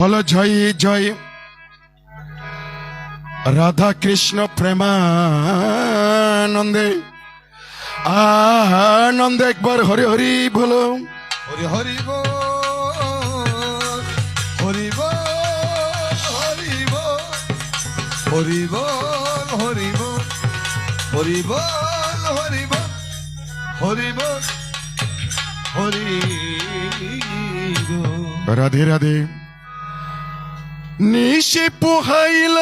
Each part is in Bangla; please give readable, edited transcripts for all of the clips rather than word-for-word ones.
বলো জয় জয় রাধা কৃষ্ণ প্রেমানন্দে আনন্দে একবার হরি হরি বলো। হরি হরি বল হরি বল হরি বল হরি বল হরি বল হরি বল হরি বল হরি বল হরি বল। রাধে রাধে। নিশি পোহাইল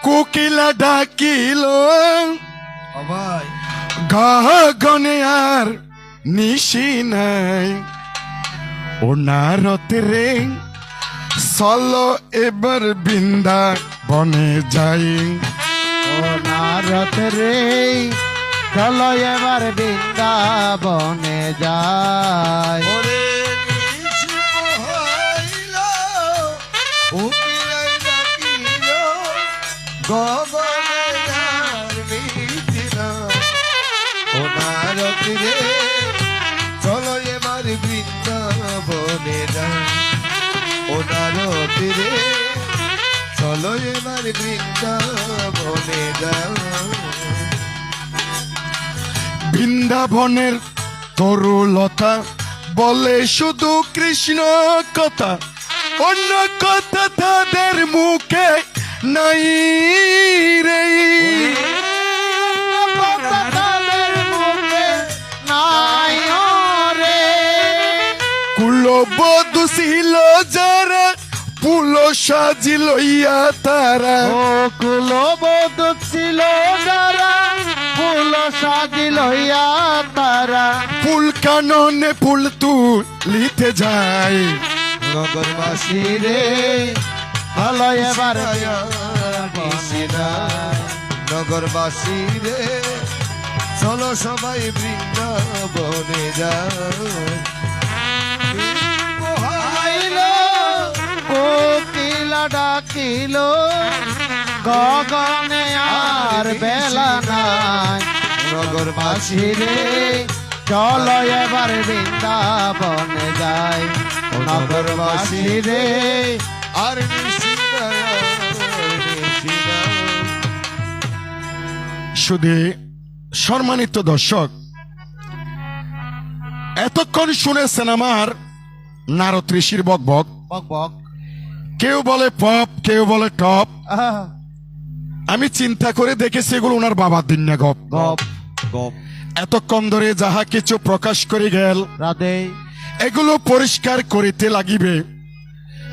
কোকিলা ডাকিল ভাই গগনে আর নিশি নাই ও নারতে রে চলো এবার বৃন্দা বনে যাই। ও নারদ রে চলো এবার বৃন্দাবনে যাই। ওরে নিশি পোহাইল উকিলাই ডাকিল গগনে আর মিছিল ও নারদ রে চলো এবার বৃন্দাবনে যাই। ও নারদ রে চলো এবার বৃন্দাবনে যাই। বৃন্দাবনের তরুলতা বলে শুধু কৃষ্ণ কথা, অন্য কথা তাদের মুখে নাই রে। তাদের মুখে নাই রে। কুলবধূ ছিল যারা পুল সাজিল ইয়া তারা, ও কুলবধূ ছিল যারা ফুল সাজিল হইয়া তারা। ফুল কাননে ফুল তুলিতে যায়। নগরবাসী রে চলো এবার নগরবাসী রে চলো সবাই বৃন্দাবনে যায়। আইল কোকিলা ডাকিল গগনে আর বেলা নাই। নগরবাসী রে চলো এবার বৃন্দাবনে যাই। নগরবাসী রে আর শুধু সম্মানিত দর্শক, এতক্ষণ শুনেছেন আমার নারদ ঋষির বকবক। বক বক কেউ বলে পপ, কেউ বলে টপ। আহ, আমি চিন্তা করে দেখেছি এগুলো ওনার বাবার দিন না গপ। গপ গপ এতক্ষণ ধরে যাহা কিছু প্রকাশ করে গেল রাধে এগুলো পরিষ্কার করিতে লাগিবে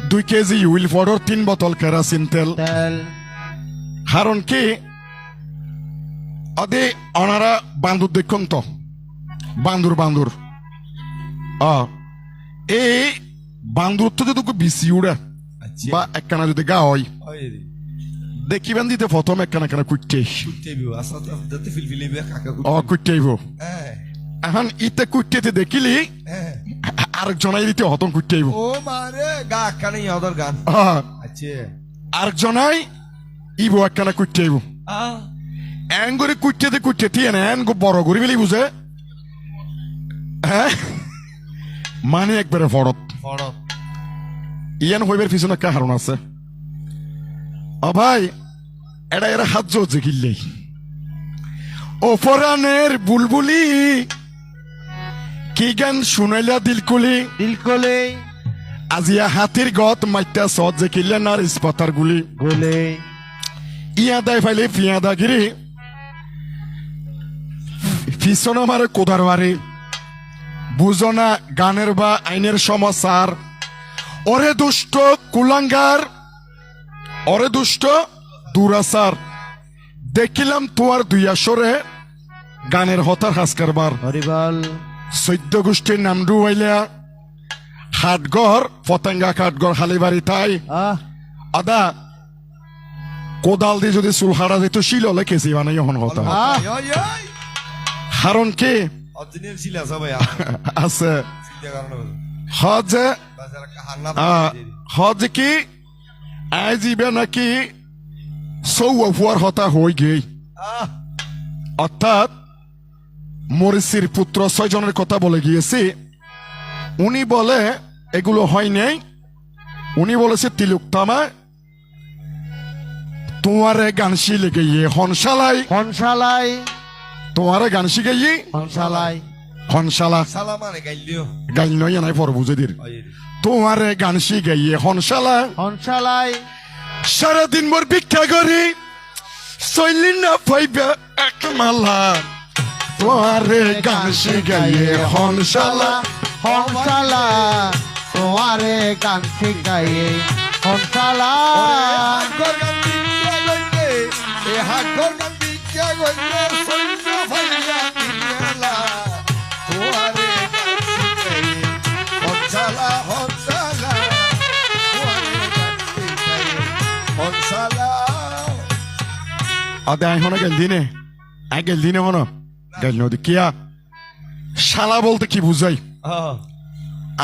2 কেজি উইল ফডর 3 বোতল কেরাসিন তেল। তেল কারণ কি আদে ওনারা বান্দুর দেখুন তো, বান্দুর বান্দুর এই বান্দুর তো যদি বিসি উড়ে বা একখানা যদি গা হয় দেখিবেন দিতে প্রথম একখানা একখানা কুটতে কুটতেইব। এখন ইতে কুটতে দেখিলি আরেকজনাই দিতে হতম কুটতেইব। ও মারে গা কানে ইয়াদার গান আচ্ছা আরেকজনাই ইবো একখানা কুটতেইব। এঙ্গুরি কুটতে কুটতে এনগো বড় করি বলি বুঝে হ্যাঁ মানে একবারে ফরত ফড়ক ইয়ান হইবার পিছনে একটা কারণ আছে। ভাই এটা এরা হাত জোর কিনলেই ও পরাণের বুলবুলি কি গান শুনাইলা দিলকুলি দিলকলে আজিয়া হাতির গত মাইটা সদ যে কিনলেন আর ইস্পাতার গুলি গোলে ইয়া দায় ফাইলে পিয়াদা গিরি পিছন আমার কোদার বাড়ি বুঝনা গানের বা আইনের সমাচার। ওরে দুষ্ট কুলাঙ্গার, ওরে দুষ্ট দুরাচার, দেখিলাম তোমার 2 আসরে গানের হতার হাসকারবার। হরিবল 14 গোষ্ঠীর নাম ডুবাইলা হাটগড় পতেঙ্গা কাঠগড় হালিবাড়ি তাই আহ আদা কোদাল দিয়ে যদি চুল হারা যেত শিল হলে কেসি বানাই হন কথা। কারণ কি অরিজিনাল ছিল সবাই আছে চিন্তা করো না হজ বাজার কাহান্না হজ কি আইজিবে নাকি সৌয়ার হতা হয়ে গই, অর্থাৎ মরিসির পুত্র 6 জনের কথা বলে গিয়েছি। উনি বলে এগুলো হয় নাই, উনি বলেছে তিলুকতামা তোমারে গান শিলে গিয়ে হনশালাই হনশালাই তোমারে গান শিখাইয়ে হনশালাই হনশালা সালা মানে গাইলিও গাইল নয় নাই পর বুঝেদির তোমারে গান শিখাইয়ে হনশালা হনশালাই সারাদিন মোর ভিক্ষা করি শৈলী না পাইবে এক মালা তোমারে গান শিখাইয়ে হনশালা হনশালা তোমারে গান শিখাইয়ে হনশালা হাগর গান্ধী কে গইলে এ হাগর গান্ধী কে গইলে সৈন্য ভাইয়া দিনালা তোয়ারে গান শিখাইয়ে হনসালা হনসালা তোয়ারে গান শিখাইয়ে হনসালা আদে আই হন গেল দিনে আই গেল দিনে হন গেল নদী কিয়া শালা বলতে কি বুঝাই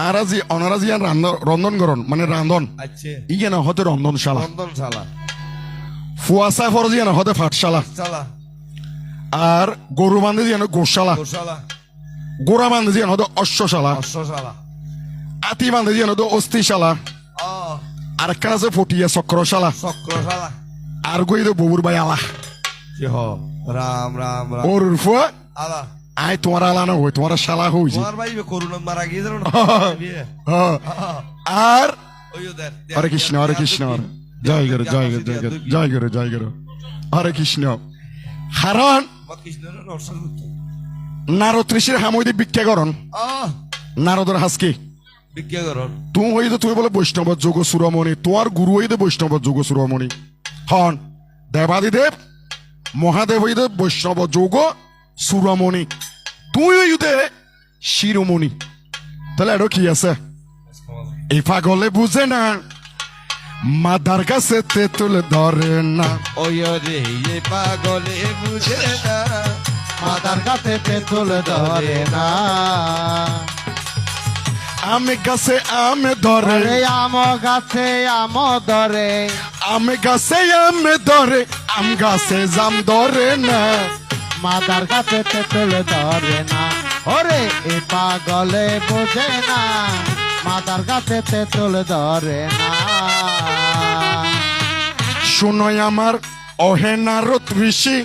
আরাজি অনারাজি আর রন্ধন করন মানে রান্ধন আচ্ছা ইয়ে না হতে রন্ধনশালা রন্ধন শালা ফুয়াশা ফরজি না হতে ফাটশালা শালা আর গরু বান্ধে যেন গোশালা গোশালা গোড়া বান্ধে যেন হতে অশ্বশালা অশ্বশালা আতি বান্ধে যেন হতে অস্থিশালা আর একটা আছে ফটিয়া চক্রশালা চক্রশালা আর গই তো ববুর ভাই আলা কি হ রাম রাম রাম ওর ফুয়া আলা আই তোমার আলা না হই তোমার শালা হইছি তোমার ভাই করুণা মারা গিয়েছিল না বিয়ে আর ওইও দেখ হরে কৃষ্ণ হরে কৃষ্ণ জয় গুরু জয় গুরু জয় গুরু জয় গুরু জয় গুরু হরে কৃষ্ণ হারণ কৃষ্ণের নরসল নারদ ঋষির হামইদি ভিক্ষা করন নারদর হাসকি বিজ্ঞা করণ তুমি হইতে তুমি বলে বৈষ্ণব যোগ সুরমণি তোমার গুরু হইতে বৈষ্ণব যোগ সুরমণি হন দেবাদিদেব মহাদেব হইতে বৈষ্ণব যোগ সুরমণি তুই হইতে শিরোমণি তাহলে আরো কি আছে এই পাগলে বুঝে না মাদার কাছে তেঁতুল ধরে না ওই রে এ পাগলে বুঝে না মাতার কাছে তেঁতুল ধরে না আমি গাছে আমে ধরে আরে আম গাছে আম ধরে আমি গাছে আমে ধরে আম গাছে জাম ধরে না মাতার কাছে তেঁতুল ধরে না ওরে এ পাগলে বোঝে না মাতার কাছে তেঁতুল ধরে না শুনোই আমার অহে নারদ ঋষি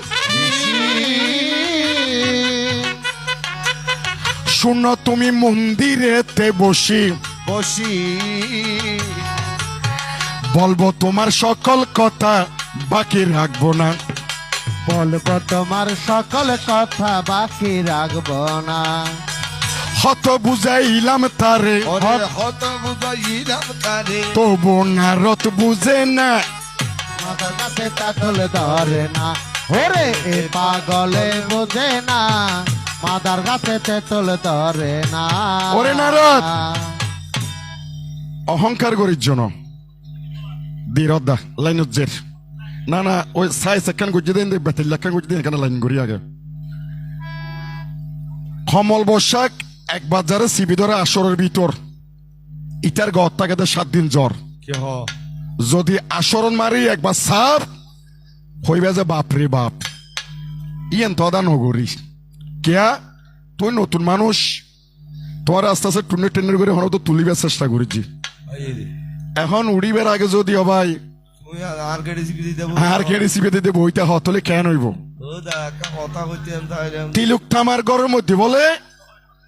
শুনো তুমি মন্দিরেতে বসি বসি বলবো তোমার সকল কথা বাকি রাখবো না বলবো তোমার সকল কথা বাকি রাখবো না হত বুঝাইলাম তারে ওরে হত বুঝাইলাম তারে তবু নারদ বুঝে না মাতার কাছে তেঁতুল ধরে না ওরে এ পাগলে বোঝে না মাতার কাছে তেঁতুল ধরে না ওরে নারদ! অহংকার করির জন্য দীরদা লাইন উজ্জের না না ওই সাইজ একখান গুজি দিন বেতিল একখান গুজি দিন এখানে লাইন করি আগে কমল বৈশাখ এক বাজারে সিবি ধরে আসরের ভিতর ইটার গত থাকে 7 দিন জ্বর কি হ যদি আসরণ মারি একবার সাপ হইবে যে বাপরে বাপ ইয়েন তদা নগরী কেয়া তুই নতুন মানুষ তোমার আস্তে আস্তে টুনে টেনের করে হন তো তুলিবার চেষ্টা করেছি এখন উড়িবার আগে যদি ভাই তুই আর কেডি সিবি দিতে আর কেড়ে সিবে দিতে বইটা হতলে কেন হইব ও দা কথা কইতেন তাইলে তিলুক থামার ঘরের মধ্যে বলে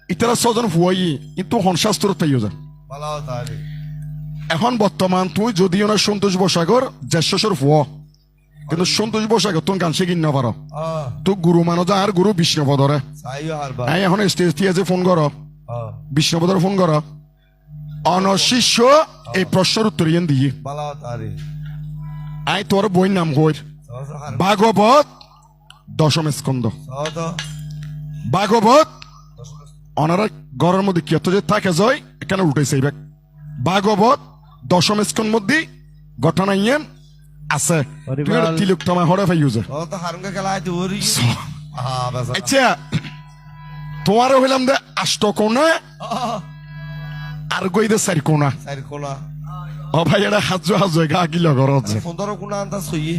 ইতারা ছজন ফুয়াই কিন্তু হনশাস্ত্র তাইও যা পালাও তাইলে এখন বর্তমান তুই যদিও না সন্তোষ বসাগর জ্যেষ্ঠর ফুয়া কিন্তু সন্তোষ বসাগর তুমি গান শিখিন না পারো তো গুরু মানো যা আর গুরু বিষ্ণুপদরে সাইও হারবা এখন স্টেজ দিয়ে যে ফোন করো বিষ্ণুপদর ফোন করো অনশিষ্য এই প্রশ্নের উত্তর ইয়েন দিয়ে পালাও তাইলে আই তোর বই নাম হই ভাগবত দশম স্কন্ধ তো ভাগবত অনারা ঘরের মধ্যে কি যে থাকে জয় এখানে উঠেছে এইবার ভাগবত দশম স্কন্ধ মধ্যে ঘটনা ইয়েন আছে তিলুক তোমার হরে ফাইও যে ও তো হারঙ্গা খেলা আইতে ওরি বাস আচ্ছা তোমার হইলাম দে আষ্ট কোনা আর গই দে চারি কোনা সাইর কোলা ও ভাই এটা হাজু হাজু গা গিলা ঘর আছে 15 কোনা আনতা সই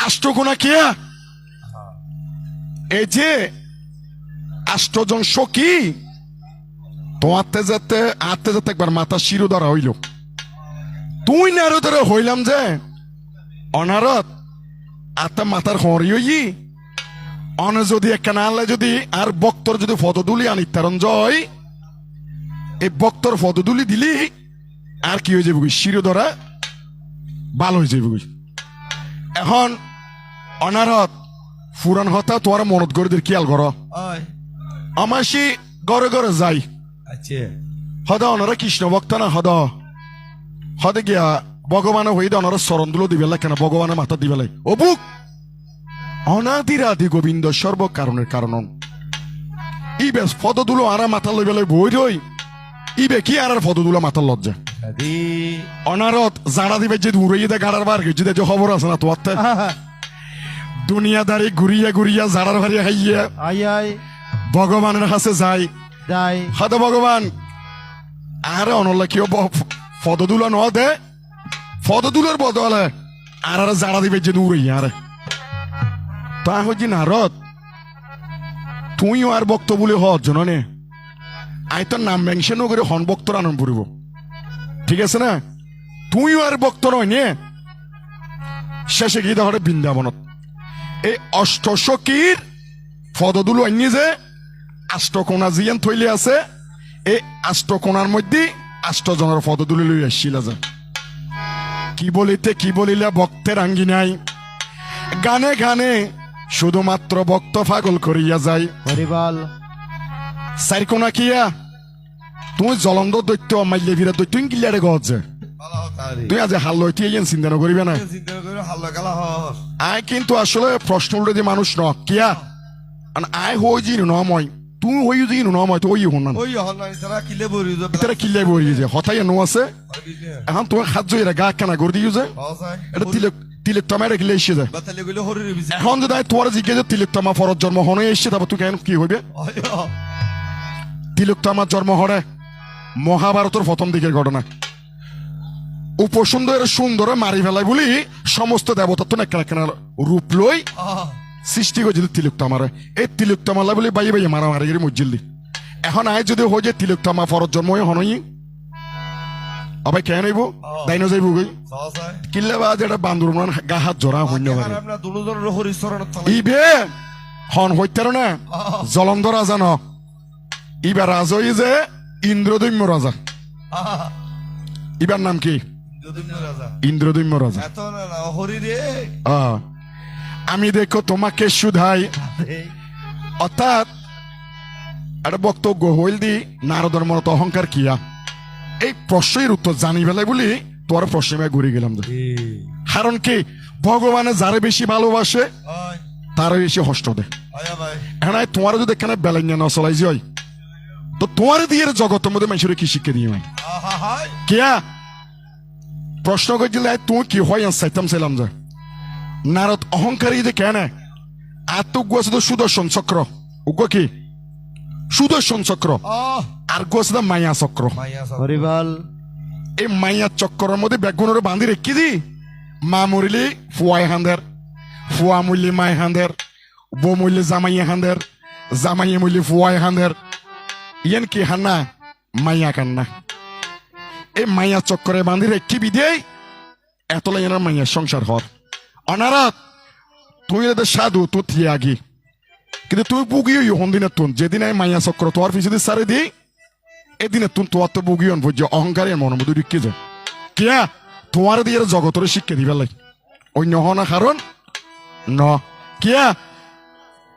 আষ্ট কোনা কিয়া এই যে আষ্টজন সখী তোমাতে যেতে আতে যেতে একবার মাথা শিরো ধরা হইল তুই নারদরে হইলাম যে অনারত আত্মা মাতার হরিয়ই অন যদি একখানা আল্লাহ যদি আর বক্তর যদি ফতদুলি আনিতারণ জয় এই বক্তর ফতদুলি দিলি আর কি হয়ে যাবে শিরোধরা ভালো হয়ে যাবে এখন অনারত ফুরান হতা তোর মনত করে দের খেয়াল কর ওই আমাসি ঘরে ঘরে যাই আচ্ছা হদ অনারা কৃষ্ণ ভক্ত না হদে গিয়া ভগবান হইদে অনারা চরণ দুলো দিবে কেন ভগবানের মাথা দিবে ও বুক অনাদিরাদি গোবিন্দ সর্ব কারণের কারণ ইবে পদদুলো আরা মাথা লইবে বই রই ইবে কি আর পদদুলো মাথার লজ্জা আদি অনারত জাড়া দিবে যে উড়িয়ে দে গাড়ার বার গেছে যে খবর আছে না তোর দুনিয়াদারি ঘুরিয়া ঘুরিয়া জাড়ার ভারিয়া খাইয়া আই আই ভগবানের কাছে যাই যাই হাতে ভগবান আরে অনল্লা কেউ পদদুলো ন দে পদদুলোর বদলে আর জাড়া দিবে যে উড়িয়ে আরে তা হচ্ছে নারদ তুইও আর বক্ত বলে হওয়ার জন্য নে আই তোর নাম মেনশন করে হন বক্তর আনন্দ পড়িব ঠিক আছে না তুইও আর বক্ত নয় নে শেষে গিয়ে ধরে বৃন্দাবনত এই অষ্টসখীর পদদুলো আনিয়ে যে আষ্টকোনা জিয়ান থইলে আছে এই আষ্টকোনার মধ্যে আষ্টজনের পদদুলি লই আসছিল যে কি বলিতে কি বলিলে ভক্তের আঙ্গি নাই গানে গানে শুধুমাত্র ভক্ত পাগল করিয়া যায় হরিবল সাইরকোনা কিয়া তুই জলন্দ দৈত্য মাইলে ভিড়া দৈত্য কিলিয়ারে গছে ভালো তারি তুই আজ হাল লইতে ইয়েন চিন্তা ন করিবে না চিন্তা করে হাল্লা গালা হস আয় কিন্তু আসলে প্রশ্ন উল্টে দিয়ে মানুষ ন কিয়া আয় হই যি নময় তুই হই যি নময় তো ওই হন না ওই হল না তারা কিলে বরি যো এটা কিলে বই যে হতাই নো আছে এখন তুই হাত জইরা গা কেনা করে দিও যে হসাই এটা তিলক তিলক টমেটো কিলে এসে যায় বাতালে গলে হরির বিজি এখন যদি তোর জিজ্ঞেস তিলক টমা ফরজ জন্ম হনে এসে তারপর তুই কেন কি হইবে ওই তিলক টমার জন্ম হরে মহাভারতের প্রথম দিকের ঘটনা উপসুন্দর সুন্দর মারি ফেলাই বলি সমস্ত দেবতা তো না রূপ লই সৃষ্টি করেছিল তিলক তামারে এই তিলক তামালা বলি বাই বাই মারামারি করে মজ্জিল্লি এখন আয় যদি হয়ে যায় তিলক তামা ফরজ জন্ম হনই আবার কেন আইব দাইনো যাইব গই হসাই কিল্লে বা যেটা বান্দর গা হাত জরা হইন্য পারে আমরা দুলুদর হরির শরণত ইবে হন হইতার না জলন্ধর রাজা ন ইবার রাজা হই যে ইন্দ্রদৈম্য রাজা ইবার নাম কি যদি রাজা ইন্দ্রদৈম্য রাজা এত না হরি রে আমি দেখো তোমাকে শুধাই অর্থাৎ একটা বক্তব্য হইল দি নারদর মনত অহংকার কিয়া এই প্রশ্নের উত্তর জানি বেলায় বলি তোর প্রশ্নে ঘুরে গেলাম যে কারণ কি ভগবানে যারে বেশি ভালোবাসে ওই তারে বেশি হষ্ট দেয় আয়া ভাই এখন তোমার যদি এখানে বেলাইয়া না চলাই যাই তো তোমার দিয়ে জগতের মধ্যে মানুষের কি শিক্ষা দিয়ে হাই কিয়া প্রশ্ন করছিল তুই কি হয় চাইতাম চাইলাম যে নারদ অহংকারী যে কেন আর তো গুয়াছে তো সুদর্শন চক্র উগ্র কি সুদর্শন চক্র আর গুয়াছে তো মায়া চক্র মাইয়া সব হরিবল এই মাইয়া চক্রের মধ্যে বেগুনের বাঁধি রেখে দি মা মরিলি ফুয়াই হাঁদের ফুয়া মূল্যে মাই হাঁদের বউ মূল্যে জামাই হাঁদের জামাই মূল্যে ফুয়াই হাঁদের ইয়েন কি হান্না মাইয়া কান্না এই মাইয়া চক্করে বাঁধি রেখে বিদে এত লাইনের মাইয়া সংসার হর অনারত তুই এদের সাধু তো থিয়ে আগি কিন্তু তুই বুগিও হন দিনের তুন যেদিন আমি মাইয়া চক্র তোর পিছনে সারে দিই এদিনে তুন তোর তো বুগিয়ন ভোজ্য অহংকারের মনের মধ্যে ঢুকে যায় কিয়া তোমার দিয়ে জগতরে শিক্ষা দিবে লাই অন্য হনা কারণ ন কিয়া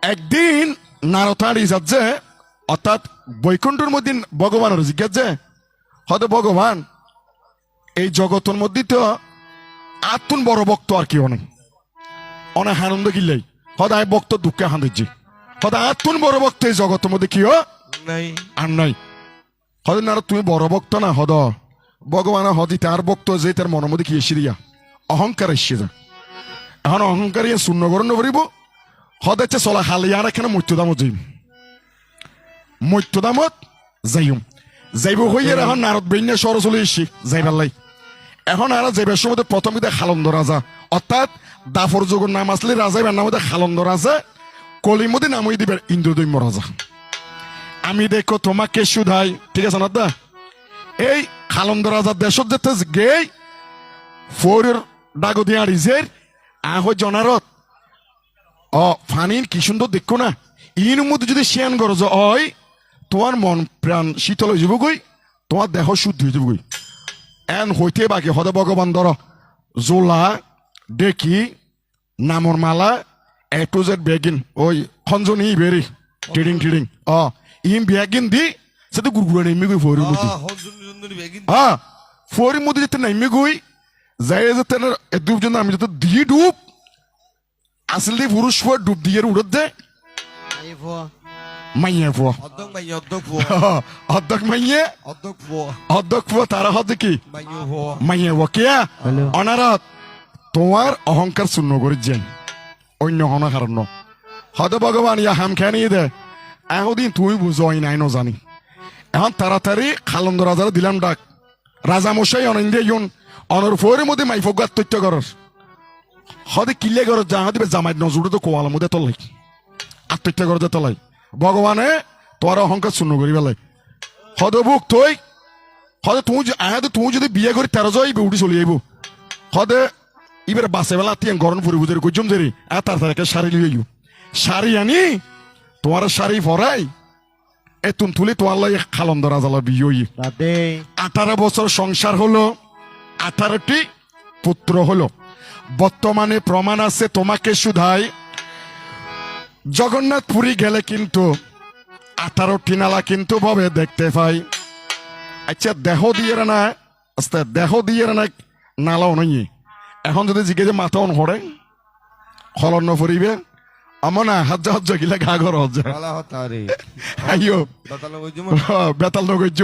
একদিন নারতার ইজাত যে অর্থাৎ বৈকুণ্ঠের মধ্যে ভগবানের জিজ্ঞাসা যে হয়তো ভগবান এই জগতের মধ্যে তো আতুন বড় ভক্ত আর কেউ নেই অনেক আনন্দ কিনলেই হদায় ভক্ত দুঃখে হাঁদিচ্ছি হদায় আতুন বড় ভক্ত এই জগতের মধ্যে কিও নাই আর নাই হদ না তুমি বড় ভক্ত না হদ ভগবান হদি তার ভক্ত যে তার মনের মধ্যে কি এসে দিয়া অহংকার এসে যা এখন অহংকার ইয়ে শূন্য গরণ করিব হদ হচ্ছে চলা হালি আর এখানে মৃত্যুদামত যাইম মৃত্যুদামত যাইম যাইব হইয়ে এখন নারদ বৈন্য সর চলে এসছি যাইবার লাই এখন আর যাইবার সময় প্রথম কিন্তু খালন্দ রাজা অর্থাৎ দাফর যুগের নাম আসলে রাজা এবার নাম খালন্দ রাজা কলিমদি নাম হয়ে দিবেন ইন্দ্রদৈম্য রাজা আমি দেখো তোমাকে শুধাই ঠিক আছে না দা এই খালন্দ রাজার দেশত যেতে গেই ফোরের ডাগতি আড়িজের আহ জনারত ফানিন কি সুন্দর দেখো না ইন মধ্যে যদি শিয়ান গরজ হয় তোমার মন প্রাণ শীতল হয়ে যাব গই তোমার দেহ শুদ্ধ হয়ে যাব গই এন হইতে বাকি হদে ভগবান ধর জোলা ডেকি নামর মালা এ টু জেড বেগিন ওই খঞ্জনি বেরি টিডিং টিডিং ইম বেগিন দি সেটা গুরগুড়া নেমে গই ফোরের মধ্যে হ্যাঁ ফোরের মধ্যে যেতে নেমে গই যাই যেতে ডুব জন্য আমি যেতে দিয়ে ডুব আসলে পুরুষ ফুয়া ডুব দিয়ে উড়ত দে মাইয়া ফুয়া অর্ধক মাইয়া অর্ধক অর্ধক মাইয়া অর্ধক ফুয়া তারা হতে কি মাইয়া মাইয়া ফুয়া কে অনারত তোমার অহংকার শূন্য করে যেন অন্য হন কারণ হয়তো ভগবান ইয়া হাম খেয়ে দে এতদিন তুই বুঝো নাই ন জানি এখন তাড়াতাড়ি খালন্দ রাজারা দিলাম ডাক রাজা মশাই অনিন্দে ইউন অনর ফোরের মধ্যে মাইফক আত্মহত্য করার হদে কিলে কর জাহা দিবে জামাই নজরুড়ে তো কোয়ালার মধ্যে তলাই আত্মহত্যা করতে তলাই ভগবানে তোমার অহংকার শূন্য করি বেলাই হদে বুক তুই হদে তুই যদি বিয়ে করি 13 যাইবে উঠি চলে যাইব হদে এবার বাসে বেলা তিয়ান গরম ফুরি বুঝে কইজম দেরি আর তার একটা শাড়ি লিয়ে শাড়ি আনি তোমার শাড়ি পরাই এ তুম তুলি তোমার লাগে খালন্দ রাজালা বিয়ে 18 বছর সংসার হলো 18টি পুত্র হলো বর্তমানে প্রমাণ আছে তোমাকে শুধাই জগন্নাথ পুরী গেলে কিন্তু 18টি নালা কিন্তু ভাবে দেখতে পাই আচ্ছা দেহ দিয়ে না আস্তে দেহ দিয়ে না নালাও নই এখন যদি জিজ্ঞেস মাথা অন হরে খলন ফুরিবে আমার না হাজ্জা গিলা গা ঘর হজ্জা আইও বেতাল নগৈজ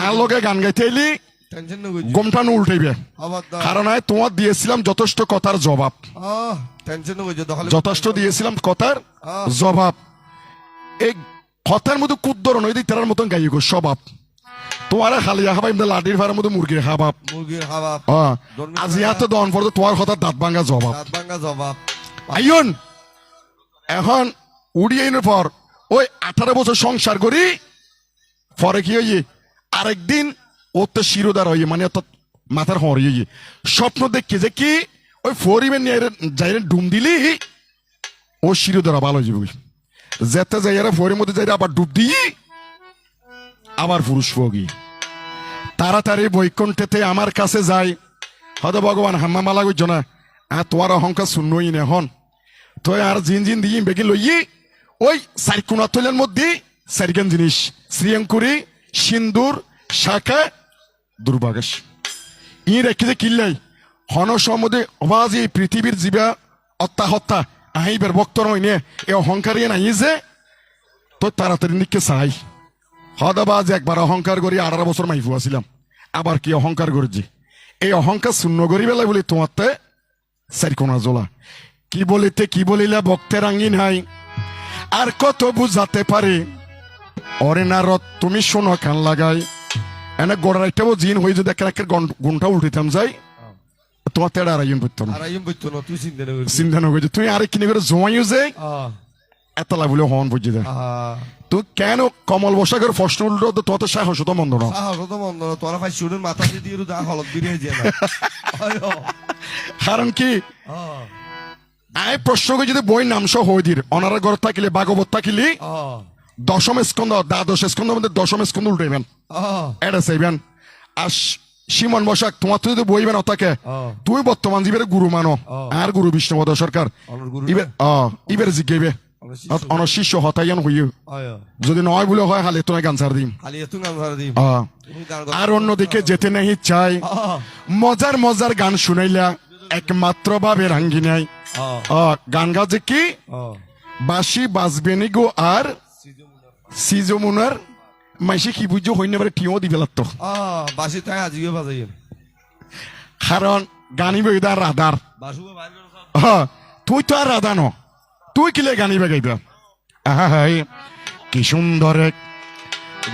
আর লোকে গান গাইতে এলি গমটানো উল্টাইবে কারণ তোমার দিয়েছিলাম যথেষ্ট কথার জবাব যথেষ্ট দিয়েছিলাম কথার জবাব এই কথার মধ্যে কুদ্দর নই তার মতন গাই গো স্বভাব তোমার খালিয়া খাবা এমনি লাঠির ভাড়ার মধ্যে মুরগির খাবাব আজি হাতে দন পড়তো তোমার কথা দাঁত ভাঙ্গা জবাব আইন এখন উড়ি আইনের পর ওই 18 বছর সংসার করি পরে কি হইয়ে আরেকদিন ওর তো শিরোদার হইয়ে মানে অর্থাৎ মাথার হরিয়ে স্বপ্ন দেখি যে কি ওই ফরিবেন যাই ডুম দিলি ও শিরোদারা ভালো হয়ে যাবে যেতে যাই ফরির মধ্যে যাই আবার ডুব দিই আবার পুরুষ ফগি তাড়াতাড়ি বৈকুণ্ঠেতে আমার কাছে যাই হয়তো ভগবান হাম্মা মালা করছ না তোমার অহংকার শূন্যই না হন তো আর জিন দিয়ে বেগে লইয়ে ওই সাইকুনা তৈলের মধ্যে সারিগান জিনিস শ্রীয়ঙ্কুরি সিন্দুর শাখা দুর্ভাগেশ ই রেখে যে কিল্লাই হন সম্বন্ধে অবাজ এই পৃথিবীর জীবা হত্যা আহিবার ভক্ত নয় নে এ অহংকার নাই যে তো তাড়াতাড়ি নিকে চাই হদাবাজ একবার অহংকার করি 18 বছর মাইফু আসিলাম আবার কি অহংকার করেছি এই অহংকার শূন্য করি বেলায় বলি তোমারতে সারিকোনা জোলা কি বলিলে ভক্তের আঙ্গি নাই আর কত বুঝাতে পারে অরে নারদ তুমি শোনো কান লাগাই এনে গোড়ার একটা জিন হয়ে যদি একটা গুণটা উঠিতাম যাই তোমার তেড়া আড়াইন পড়তো না চিন্তা না করছি তুমি আরেক কিনে করে জমাইও যে এতলা বলে হন বুঝি দে তুই কেন কমল বসাকের প্রশ্ন উল্টো তো তোমার সাহস তো মন্দ না তোরা ভাই শুনুন মাথা দিয়ে দা হলত বেরিয়ে যায় কারণ কি আয় প্রশ্নকে যদি বই নামস হয়ে দির অনারা ঘর থাকিলে ভাগবত থাকিলে দশম স্কন্ধ দ্বাদশ স্কন্ধ মধ্যে দশম স্কন্ধ উল্টাইবেন এটা চাইবেন আর সিমন বসাক তোমার তো যদি বইবেন অতাকে তুই বর্তমান জীবের গুরু মানো আর গুরু বিষ্ণুপদ সরকার ইবের জিজ্ঞাইবে অনশিষ্য হতাইয়ান হইও যদি নয় বলে হয় হালে তোমায় গান ছাড় দিম আর অন্যদিকে যেতে নাহি চাই মজার গান শুনাইলা একমাত্র ভাবে রাঙ্গি নাই গান গাছে কি বাসি বাজবেনি গো আর সিজমুনার মাইসে কি বুঝো হইনে পারে টিও দিবে লাগতো বাসি তাই আজিও বাজাই কারণ গানিবে ইদার রাধার তুই তো আর রাধা ন তুই কিলে গানিবে গাইবা আহাই কি সুন্দর এক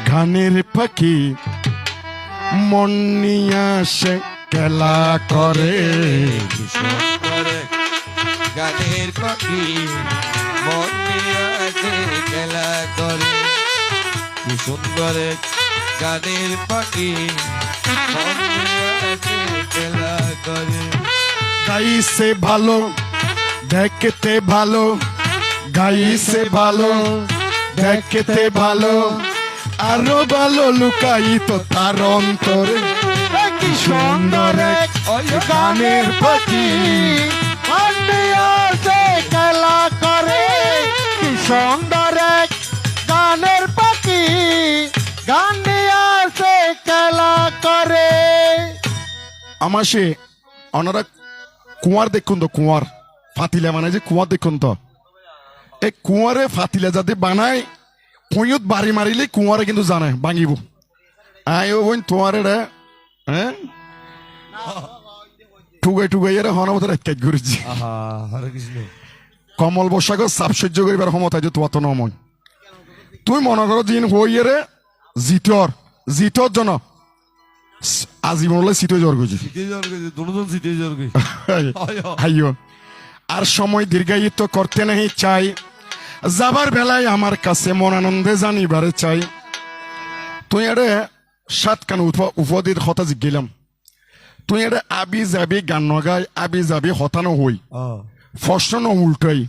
গানের পাখি মন নিয়ে আসে খেলা করে গানের পাখি মন নিয়ে আসে খেলা করে কি সুন্দর গানের পাখি মন নিয়ে আসে খেলা করে গাইছে ভালো দেখতে ভালো, গাইছে ভালো দেখতে ভালো, আরো ভালো লুকায়িত তার অন্তরে। কি সুন্দর এক গানের পাখি আছে খেলা করে, কি সুন্দর এক গানের পাখি গান আছে খেলা করে। আমার সে ওনারা কুয়ার দেখুন তো, কুয়ার ফাতিলা মানে যে কুয়ার দেখুন তো, এই কুয়ারে ফাতিলা যাতে বানায় কুঁয়ত বাড়ি মারিলে কুয়ারে কিন্তু জানে ভাঙিব। আয় ও বোন তোমার এটা হ্যাঁ টুগাই টুগাই এর হনমত রেখে ঘুরেছি। আহা হরে কৃষ্ণ। কমল বসাগর চাপ সহ্য করিবার ক্ষমতা যে তোমার তো নময়। তুই মনে করো দিন হইয়ে জিতর জিতর জন আজীবনলে সিটে জ্বর গেছি সিটে জ্বর গেছে, দুজন সিটে জ্বর গেছে। হাইও আর সময় দীর্ঘায়িত করতে নাহি চাই, যাবার বেলায় আমার কাছে মন আনন্দে জানিবারে চাই। তুই এরে সাত কান উপদির হতা জিগেলাম, তুই এরে আবি যাবি গান নগাই আবি যাবি হতানো হই প্রশ্ন ন উল্টাই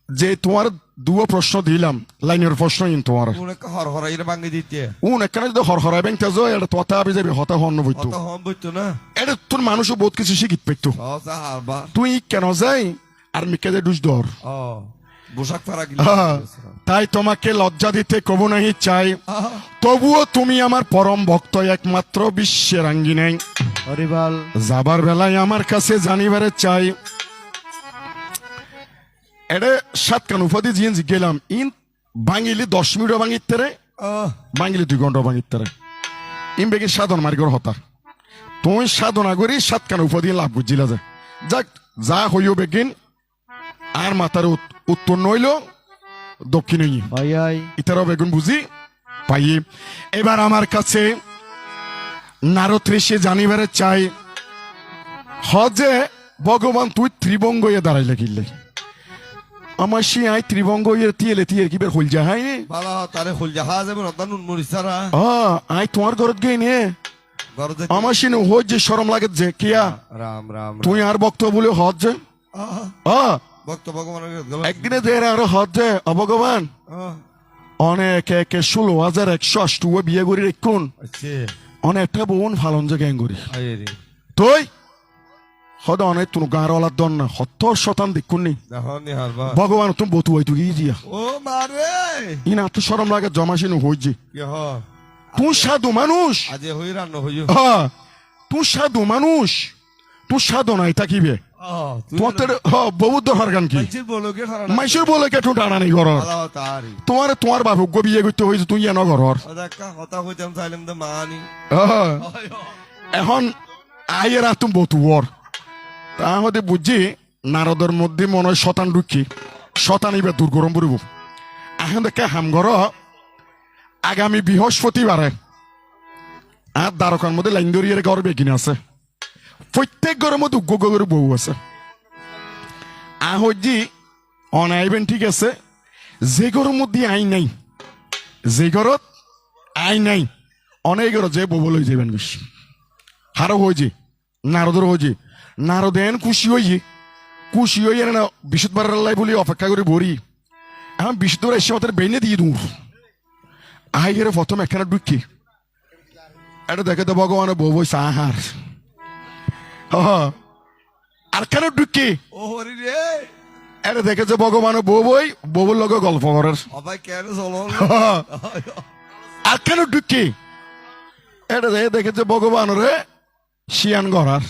যে তোমার দুও প্রশ্ন দিলাম লাইনের প্রশ্ন ইন তোমার হর হরাইরে ভাঙি দিতে উন একখানে যদি হরহরাই ব্যাংক তেজ এটা তোতা আবি যাবি হতা হন্ন বইতো অত হম বইতো না। এটা তোর মানুষও বহুত কিছু শিখিত পাইতো। সহজা হারবা তুই কেন যাই আর মিকে যে ডুস ধর। পোশাক ফারা গিলা। তাই তোমাকে লজ্জা দিতে কবু নাহি চাই, তবুও তুমি আমার পরম ভক্ত একমাত্র বিশ্বের আঙ্গিনাই। হরিবল যাবার বেলায় আমার কাছে জানিবারে চাই। এটা সাত কান উপাধি জিন গেলাম ইন বাঙিলি 10 মিনিট বাঙিতে রে, বাঙিলি 2 ঘন্টা বাঙিতে রে ইন বেগি সাধন মার্গর হতা। তুই সাধনা করি সাত কান উপাধি লাভ বুঝিলা যায় যাক যা হইও বেগিন আর মাতার উত্তর নইল দক্ষিণ ভাই আই ইতারাও বেগুন বুঝি পাই। এবার আমার কাছে নারত্রিশে জানিবারে চাই, হজে ভগবান তুই ত্রিভঙ্গ ইয়ে দাঁড়াইলে কিনলে আমার সে আই ত্রিভঙ্গ ইয়ে তিয়েলে তিয়ে কি বের হইল যা হাই বালা তারে হল জাহাজ এবং রতন মরিসারা আই তোমার ঘরত গই নে গরজে আমার সে হজ যে শরম লাগে যে কিয়া রাম রাম তুই আর বক্ত বলে হজ যে ভক্ত ভগবানের একদিনে যে আর হজ যে অভগবান অনেক একে 16,108 বিয়ে করি রেখুন আচ্ছা অনেকটা বোন ফালন যে গ্যাং করি আইরে তুই হদ অনেক তুন গাঁর ওলার দন না 70 দেখুন নি দেখনি হারবা ভগবান তুমি বতু হইতু গিয়ে দিয়া ও মারে ইনা তো শরম লাগে জমাসিন হইজি কি হ তুই সাধু মানুষ আজে হই রান্ন হইও তুই সাধু মানুষ তুই সাধু নাই থাকিবে তোমার বহুত দরকার গান কি মাইছে বলো কে খারাপ মাইসের বলে কেটু টানা নেই ঘর বালা তারি তোমার বাবুক বিয়ে করতে হয়েছে তুই এন ঘর দেখা কথা হইতাম চাইলাম তো মানি এখন আইয়ের তুমি বতু ওর তাহলে বুঝছি নারদের মধ্যে মনে হয় শতান ঢুকি শতান এবার দূর গরম পড়ব। এখন দেখে হামঘর আগামী বৃহস্পতিবারে আর দ্বারকার মধ্যে লাইন ধরিয়ে ঘর বেগিনে আছে, প্রত্যেক ঘরের মধ্যে উগ্র করে বউ আছে। আহজি অনাইবেন ঠিক আছে, যে ঘরের মধ্যে আই নাই যে ঘরত আই নাই অনেক ঘর যে বউ লই যাবেন বেশি হারো হয়েছে নারদের হয়েছে নারদেন খুশি হইয়ে না বিশুদ্ধবার লাই বলি অপেক্ষা করে ভরি এখন বিশুদ্ধ এসে মাত্র বেনে দিয়ে দূর আই গেলে প্রথম একখানা ঢুকি এটা দেখে তো ভগবান বউ বই সাহার আর কেন ঢুকি ও হরি রে এটা দেখে যে ভগবান বউর লগে গল্প করার অবাই কেন চলো আর কেন ঢুকি এটা দেখে যে ভগবান রে শিয়ান গড়ার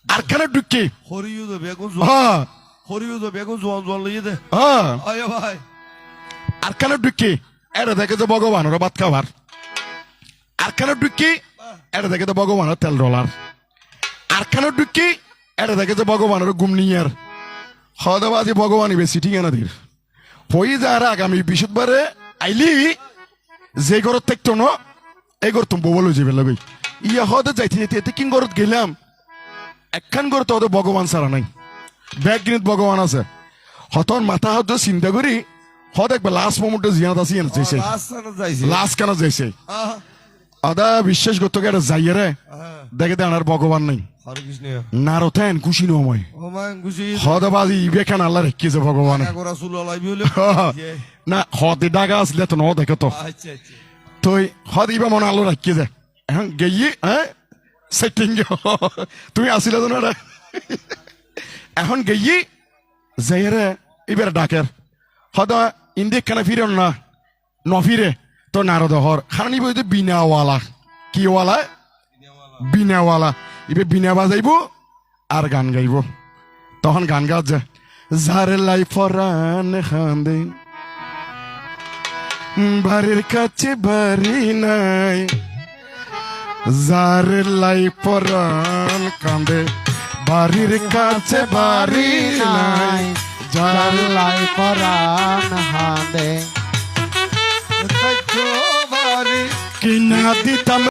আর কেন ঢুকি হরিও তো বেগুন হরিও তো বেগুন জোয়ান জোয়ান লইয়ে দে আয় ভাই আর কেন ঢুকি এটা দেখে যে ভগবান ওরা ভাত খাবার আর কেন ঢুকি এটা দেখে যে ভগবানের তেল ডলার আর কেন ঢুকি এটা দেখে যে ভগবানের ঘুম নিয়ার হদাবাজি ভগবানই বেশি ঠিক না দির হই যার আগামী বৃহস্পতিবারে আইলি যে ঘরত থাকতো না এই ঘর তুমি বলে যাবে লাগই ইয়া হদে যাইতে যেতে কিন ঘরত গেলাম একখান ঘর তো ভগবান ছাড়া নাই ব্যাগ গিনিত ভগবান আছে হতন মাথা হাত চিন্তা করি হদ একবার লাস্ট মোমেন্টে জিয়াত আছে লাস্ট কেন যাইছে আদা বিশ্বাস করতো কে যাইয়ে রে দেখে দে আনার ভগবান নাই হরে কৃষ্ণ নারতেন খুশি নময় ও মান খুশি হদবাজি বেখান আল্লাহ রেখেছে ভগবান করা সুল লাইবি হলো না হদে ডাকা আসলে তো ন দেখো তো আচ্ছা আচ্ছা তুই হদিবা মনে আলো রাখিয়ে যায় এখন গেয়ে হ্যাঁ সেটিং তুমি আসিলে তো না এখন গেয়ে যাইরে এবার ডাকের হদ ইন্দিক কেন ফিরে না নফিরে তো নারদ হর খানি বইতে বিনাওয়ালা কিওয়ালা বিনাওয়ালা এবার বিনা বাজাইব আর গান গাইব তখন গান গাছ যায় যারে লাই ফরান খান্দে বাড়ির কাছে বাড়ি নাই যার লাই পরান কান্দে বাড়ির কাছে বাড়ি নাই যার লাই পরাণ হাঁদে বাড়ি কিনা দিতাম